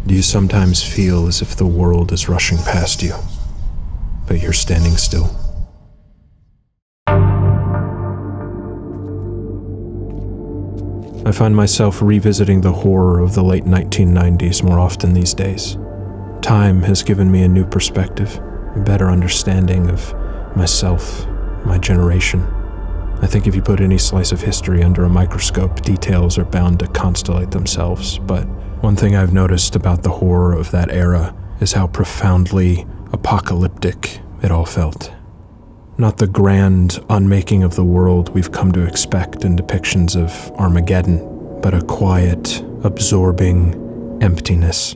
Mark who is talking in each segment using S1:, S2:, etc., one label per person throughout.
S1: Do you sometimes feel as if the world is rushing past you, but you're standing still? I find myself revisiting the horror of the late 1990s more often these days. Time has given me a new perspective, a better understanding of myself, my generation. I think if you put any slice of history under a microscope, details are bound to constellate themselves, but one thing I've noticed about the horror of that era is how profoundly apocalyptic it all felt. Not the grand unmaking of the world we've come to expect in depictions of Armageddon, but a quiet, absorbing emptiness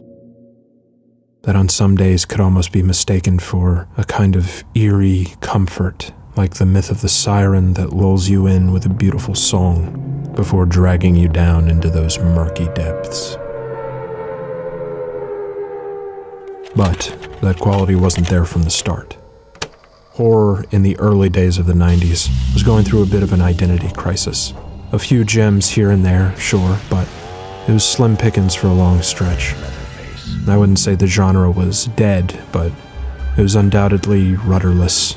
S1: that on some days could almost be mistaken for a kind of eerie comfort, like the myth of the siren that lulls you in with a beautiful song before dragging you down into those murky depths. But that quality wasn't there from the start. Horror in the early days of the 90s was going through a bit of an identity crisis. A few gems here and there, sure, but it was slim pickings for a long stretch. I wouldn't say the genre was dead, but it was undoubtedly rudderless,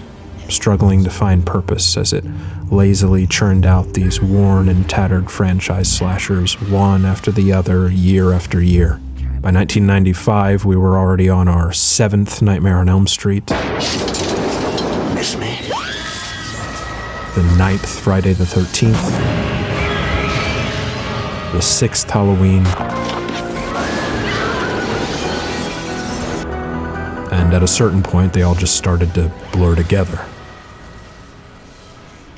S1: struggling to find purpose as it lazily churned out these worn and tattered franchise slashers one after the other, year after year. By 1995, we were already on our 7th Nightmare on Elm Street,
S2: Miss me?
S1: the 9th Friday the 13th, the 6th Halloween, and at a certain point they all just started to blur together.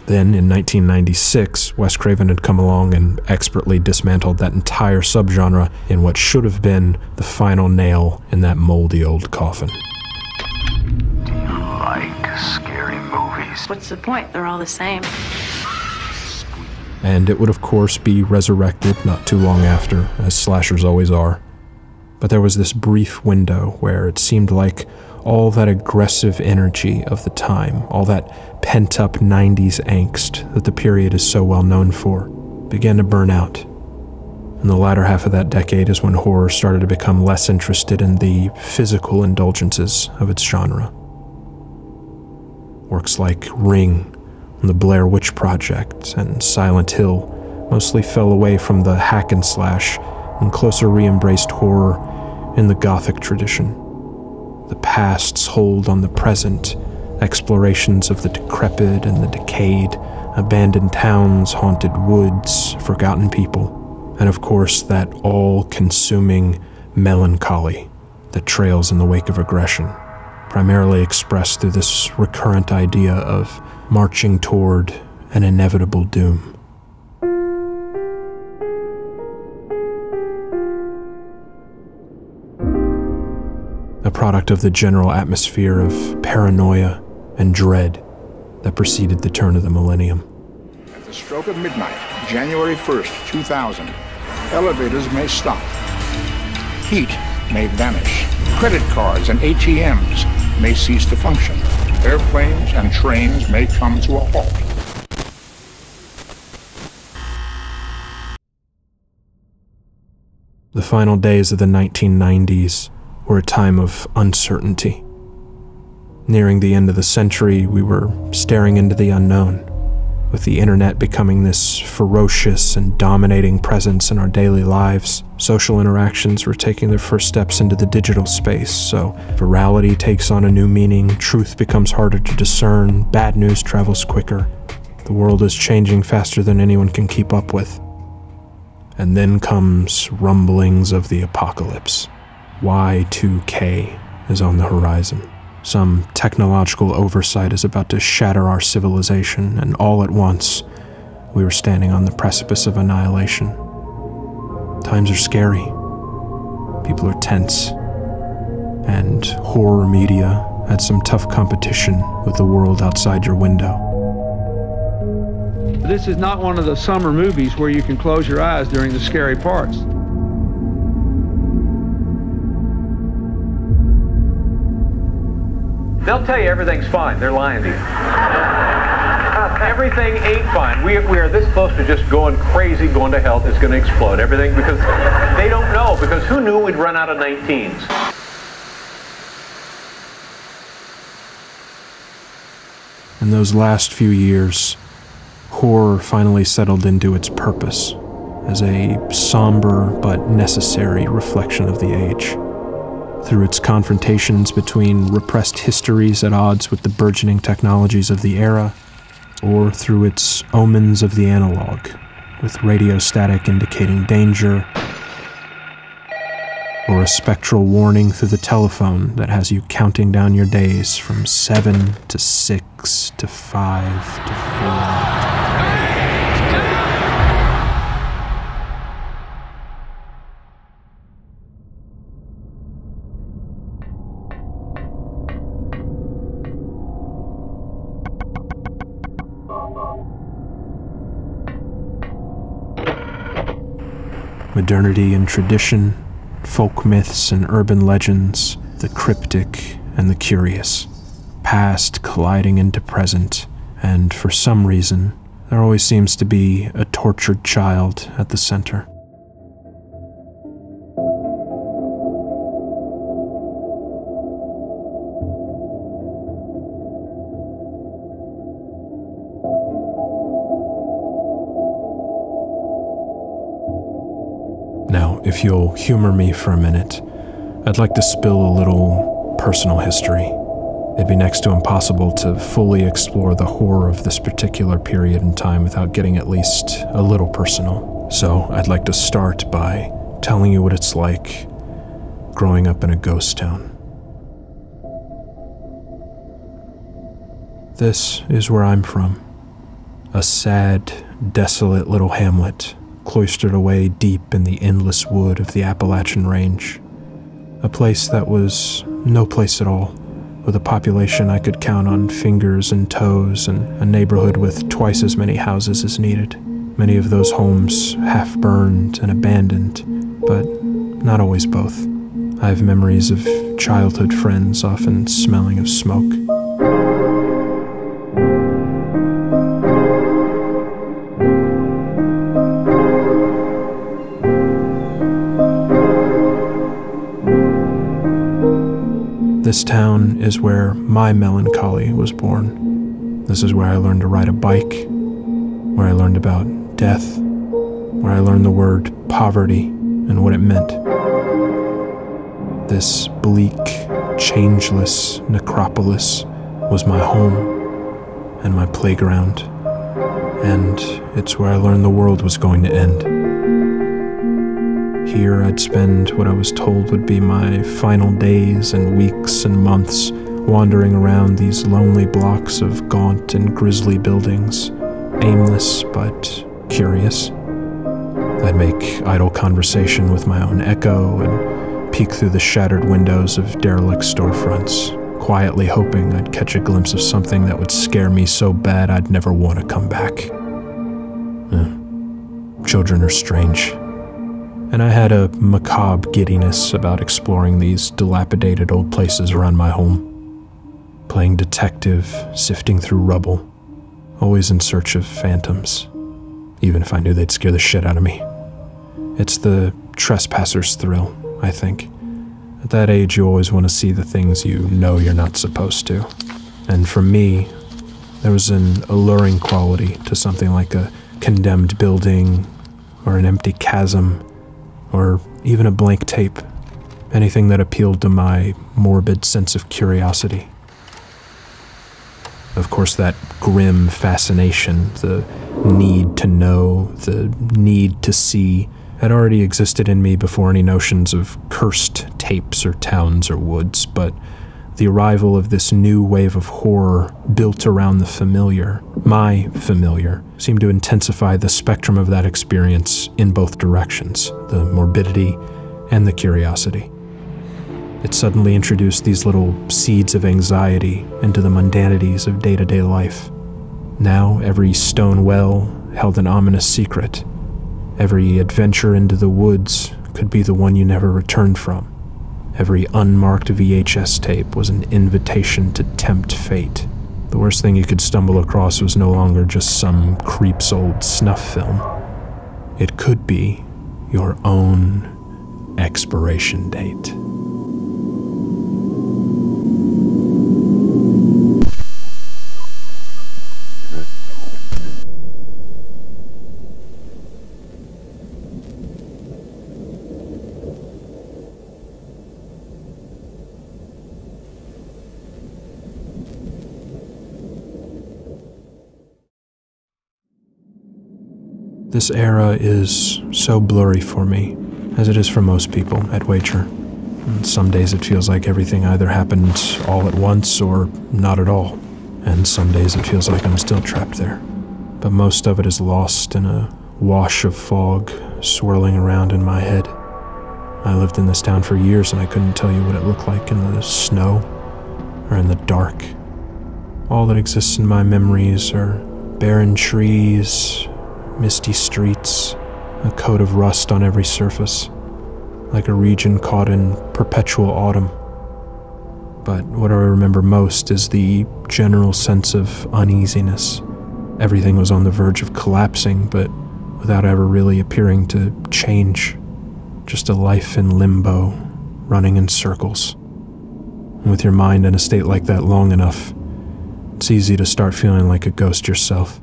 S1: Then, in 1996, Wes Craven had come along and expertly dismantled that entire subgenre in what should have been the final nail in that moldy old coffin.
S2: Do you like scary movies?
S3: What's the point? They're all the same.
S1: And it would, of course, be resurrected not too long after, as slashers always are. But there was this brief window where it seemed like all that aggressive energy of the time, all that pent-up 90s angst that the period is so well known for, began to burn out. In the latter half of that decade is when horror started to become less interested in the physical indulgences of its genre. Works like Ring, The Blair Witch Project, and Silent Hill mostly fell away from the hack and slash and closer re-embraced horror in the Gothic tradition. The past's hold on the present, explorations of the decrepit and the decayed, abandoned towns, haunted woods, forgotten people, and of course that all-consuming melancholy that trails in the wake of aggression, primarily expressed through this recurrent idea of marching toward an inevitable doom. A product of the general atmosphere of paranoia and dread that preceded the turn of the millennium.
S4: At the stroke of midnight, January 1st, 2000, elevators may stop. Heat may vanish. Credit cards and ATMs may cease to function. Airplanes and trains may come to a halt.
S1: The final days of the 1990s were a time of uncertainty. Nearing the end of the century, we were staring into the unknown, with the internet becoming this ferocious and dominating presence in our daily lives. Social interactions were taking their first steps into the digital space, so virality takes on a new meaning, truth becomes harder to discern, bad news travels quicker. The world is changing faster than anyone can keep up with. And then comes rumblings of the apocalypse. Y2K is on the horizon. Some technological oversight is about to shatter our civilization, and all at once, we were standing on the precipice of annihilation. Times are scary. People are tense. And horror media had some tough competition with the world outside your window.
S5: This is not one of the summer movies where you can close your eyes during the scary parts.
S6: They'll tell you everything's fine. They're lying to you.
S3: Everything ain't fine. We are this close to just going crazy, going to hell. It's going to explode. Everything, because they don't know. Because who knew we'd run out of 19s?
S1: In those last few years, horror finally settled into its purpose as a somber but necessary reflection of the age. Through its confrontations between repressed histories at odds with the burgeoning technologies of the era, or through its omens of the analog, with radio static indicating danger, or a spectral warning through the telephone that has you counting down your days from 7 to 6 to 5 to 4. Modernity and tradition, folk myths and urban legends, the cryptic and the curious, past colliding into present, and for some reason, there always seems to be a tortured child at the center. Now, if you'll humor me for a minute, I'd like to spill a little personal history. It'd be next to impossible to fully explore the horror of this particular period in time without getting at least a little personal. So I'd like to start by telling you what it's like growing up in a ghost town. This is where I'm from. A sad, desolate little hamlet cloistered away deep in the endless wood of the Appalachian Range. A place that was no place at all, with a population I could count on fingers and toes, and a neighborhood with twice as many houses as needed. Many of those homes half-burned and abandoned, but not always both. I have memories of childhood friends often smelling of smoke. This town is where my melancholy was born. This is where I learned to ride a bike, where I learned about death, where I learned the word poverty and what it meant. This bleak, changeless necropolis was my home and my playground, and it's where I learned the world was going to end. Here I'd spend what I was told would be my final days and weeks and months wandering around these lonely blocks of gaunt and grisly buildings, aimless but curious. I'd make idle conversation with my own echo and peek through the shattered windows of derelict storefronts, quietly hoping I'd catch a glimpse of something that would scare me so bad I'd never want to come back. Children are strange. And I had a macabre giddiness about exploring these dilapidated old places around my home. Playing detective, sifting through rubble, always in search of phantoms, even if I knew they'd scare the shit out of me. It's the trespasser's thrill, I think. At that age, you always want to see the things you know you're not supposed to. And for me, there was an alluring quality to something like a condemned building, or an empty chasm, or even a blank tape, anything that appealed to my morbid sense of curiosity. Of course, that grim fascination, the need to know, the need to see, had already existed in me before any notions of cursed tapes or towns or woods, but the arrival of this new wave of horror built around the familiar, my familiar, seemed to intensify the spectrum of that experience in both directions, the morbidity and the curiosity. It suddenly introduced these little seeds of anxiety into the mundanities of day-to-day life. Now every stone well held an ominous secret. Every adventure into the woods could be the one you never returned from. Every unmarked VHS tape was an invitation to tempt fate. The worst thing you could stumble across was no longer just some creep's old snuff film. It could be your own expiration date. This era is so blurry for me, as it is for most people at Wager. And some days it feels like everything either happened all at once or not at all, and some days it feels like I'm still trapped there. But most of it is lost in a wash of fog swirling around in my head. I lived in this town for years and I couldn't tell you what it looked like in the snow or in the dark. All that exists in my memories are barren trees, misty streets, a coat of rust on every surface, like a region caught in perpetual autumn. But what I remember most is the general sense of uneasiness. Everything was on the verge of collapsing, but without ever really appearing to change. Just a life in limbo, running in circles. And with your mind in a state like that long enough, it's easy to start feeling like a ghost yourself.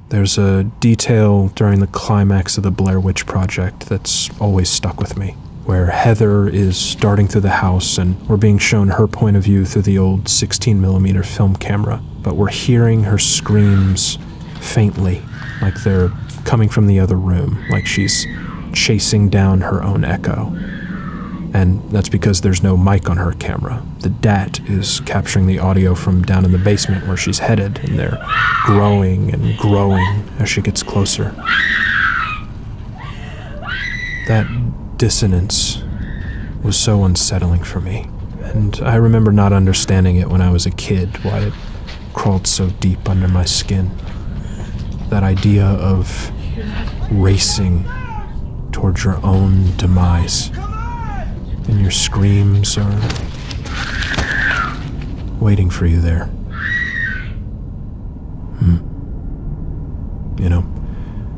S1: There's a detail during the climax of the Blair Witch Project that's always stuck with me, where Heather is darting through the house and we're being shown her point of view through the old 16mm film camera, but we're hearing her screams faintly, like they're coming from the other room, like she's chasing down her own echo. And that's because there's no mic on her camera. The DAT is capturing the audio from down in the basement where she's headed, and they're growing and growing as she gets closer. That dissonance was so unsettling for me, and I remember not understanding it when I was a kid, why it crawled so deep under my skin. That idea of racing towards your own demise. And your screams are waiting for you there. You know,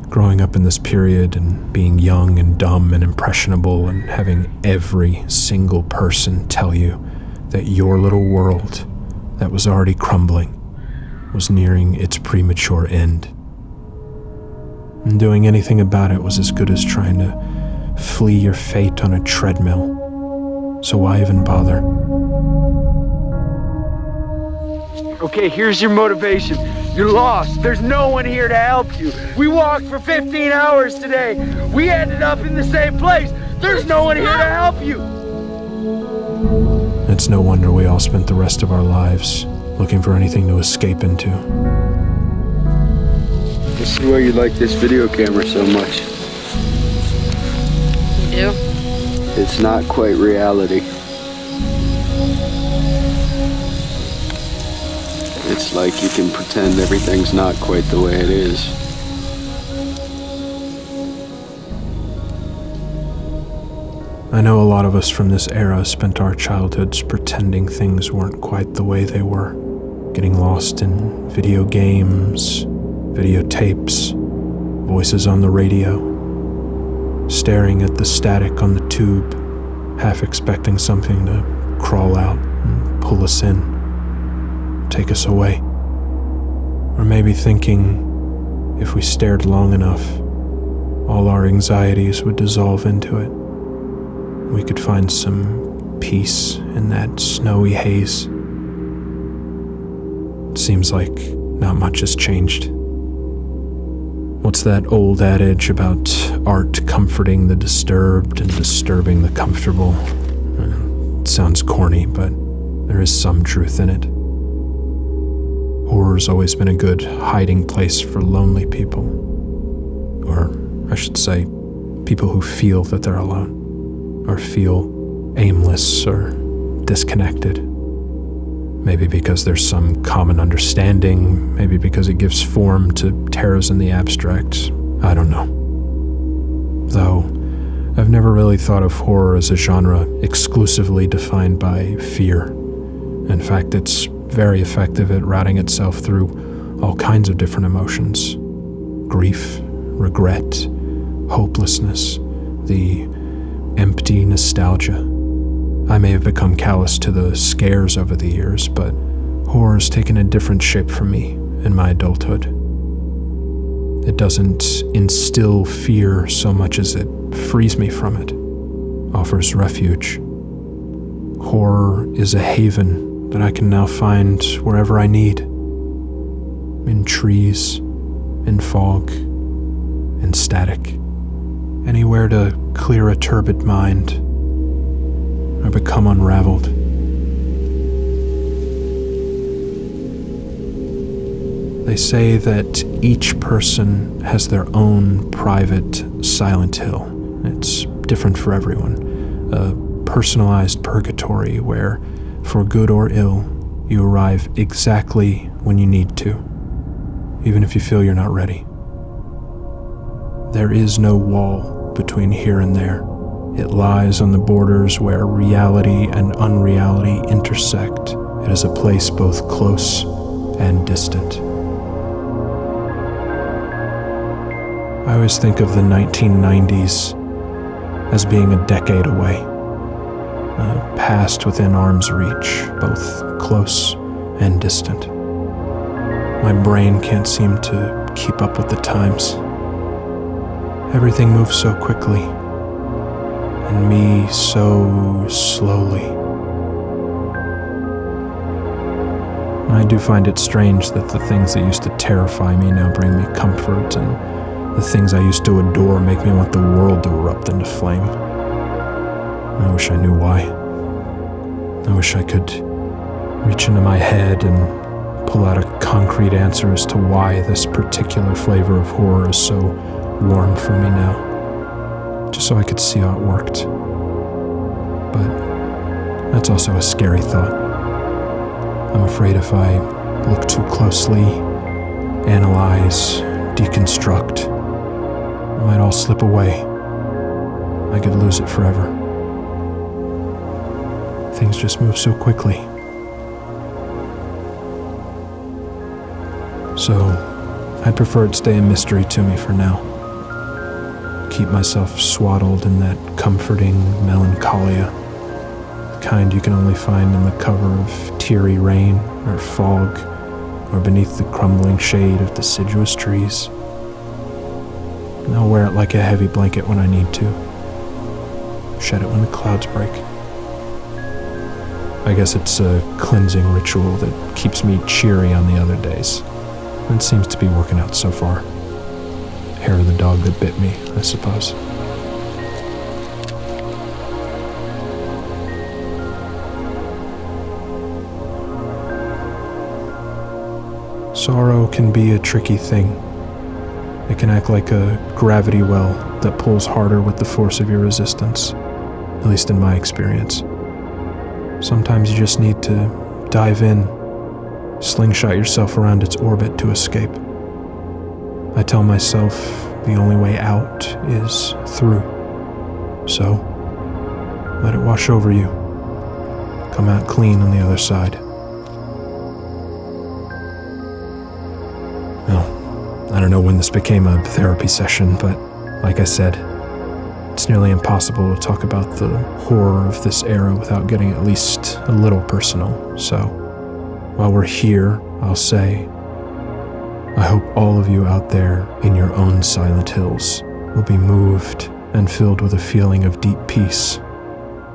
S1: growing up in this period and being young and dumb and impressionable and having every single person tell you that your little world that was already crumbling was nearing its premature end. And doing anything about it was as good as trying to flee your fate on a treadmill. So why even bother?
S6: Okay, here's your motivation. You're lost. There's no one here to help you. We walked for 15 hours today. We ended up in the same place. There's no one here to help you.
S1: It's no wonder we all spent the rest of our lives looking for anything to escape into.
S6: This is why you like this video camera so much.
S7: You do?
S6: It's not quite reality. It's like you can pretend everything's not quite the way it is.
S1: I know a lot of us from this era spent our childhoods pretending things weren't quite the way they were, getting lost in video games, videotapes, voices on the radio, staring at the static on the tube, half expecting something to crawl out and pull us in, take us away. Or maybe thinking if we stared long enough, all our anxieties would dissolve into it. We could find some peace in that snowy haze. It seems like not much has changed. What's that old adage about art comforting the disturbed and disturbing the comfortable? It sounds corny, but there is some truth in it. Horror's always been a good hiding place for lonely people. Or, I should say, people who feel that they're alone, or feel aimless or disconnected. Maybe because there's some common understanding, maybe because it gives form to terrors in the abstract. I don't know. Though, I've never really thought of horror as a genre exclusively defined by fear. In fact, it's very effective at routing itself through all kinds of different emotions. Grief, regret, hopelessness, the empty nostalgia. I may have become callous to the scares over the years, but horror's taken a different shape for me in my adulthood. It doesn't instill fear so much as it frees me from it, offers refuge. Horror is a haven that I can now find wherever I need. In trees, in fog, in static. Anywhere to clear a turbid mind or become unraveled. They say that each person has their own private Silent Hill. It's different for everyone. A personalized purgatory where, for good or ill, you arrive exactly when you need to, even if you feel you're not ready. There is no wall between here and there. It lies on the borders where reality and unreality intersect. It is a place both close and distant. I always think of the 1990s as being a decade away, a past within arm's reach, both close and distant. My brain can't seem to keep up with the times. Everything moves so quickly, and me so slowly. I do find it strange that the things that used to terrify me now bring me comfort, and the things I used to adore make me want the world to erupt into flame. I wish I knew why. I wish I could reach into my head and pull out a concrete answer as to why this particular flavor of horror is so warm for me now, just so I could see how it worked. But that's also a scary thought. I'm afraid if I look too closely, analyze, deconstruct, it might all slip away. I could lose it forever. Things just move so quickly. So, I'd prefer it stay a mystery to me for now. Keep myself swaddled in that comforting melancholia, the kind you can only find in the cover of teary rain or fog, or beneath the crumbling shade of deciduous trees. And I'll wear it like a heavy blanket when I need to. Shed it when the clouds break. I guess it's a cleansing ritual that keeps me cheery on the other days. And seems to be working out so far. Hair of the dog that bit me, I suppose. Sorrow can be a tricky thing. It can act like a gravity well that pulls harder with the force of your resistance, at least in my experience. Sometimes you just need to dive in, slingshot yourself around its orbit to escape. I tell myself the only way out is through. So, let it wash over you. Come out clean on the other side. I don't know when this became a therapy session, but like I said, it's nearly impossible to talk about the horror of this era without getting at least a little personal. So, while we're here, I'll say, I hope all of you out there in your own Silent Hills will be moved and filled with a feeling of deep peace.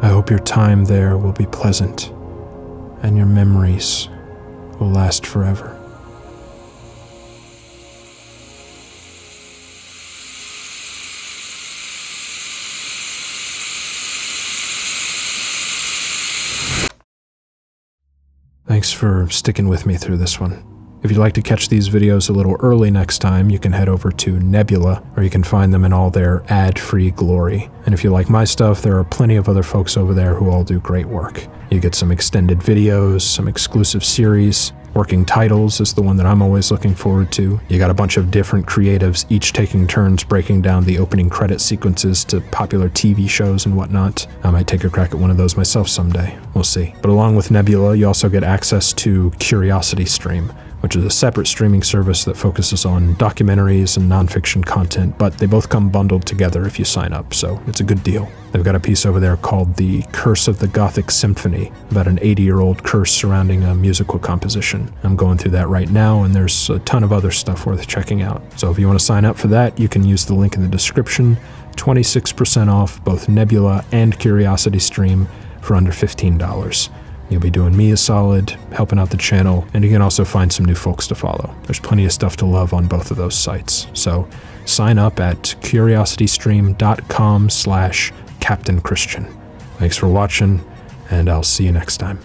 S1: I hope your time there will be pleasant and your memories will last forever. Thanks for sticking with me through this one. If you'd like to catch these videos a little early next time, you can head over to Nebula, or you can find them in all their ad-free glory. And if you like my stuff, there are plenty of other folks over there who all do great work. You get some extended videos, some exclusive series. Working titles is the one that I'm always looking forward to. You got a bunch of different creatives, each taking turns breaking down the opening credit sequences to popular TV shows and whatnot. I might take a crack at one of those myself someday. We'll see. But along with Nebula, you also get access to Curiosity Stream, which is a separate streaming service that focuses on documentaries and nonfiction content, but they both come bundled together if you sign up, so it's a good deal. They've got a piece over there called The Curse of the Gothic Symphony, about an 80-year-old curse surrounding a musical composition. I'm going through that right now, and there's a ton of other stuff worth checking out. So if you want to sign up for that, you can use the link in the description. 26% off both Nebula and Curiosity Stream for under $15. You'll be doing me a solid, helping out the channel, and you can also find some new folks to follow. There's plenty of stuff to love on both of those sites. So sign up at curiositystream.com/CaptainChristian. Thanks for watching, and I'll see you next time.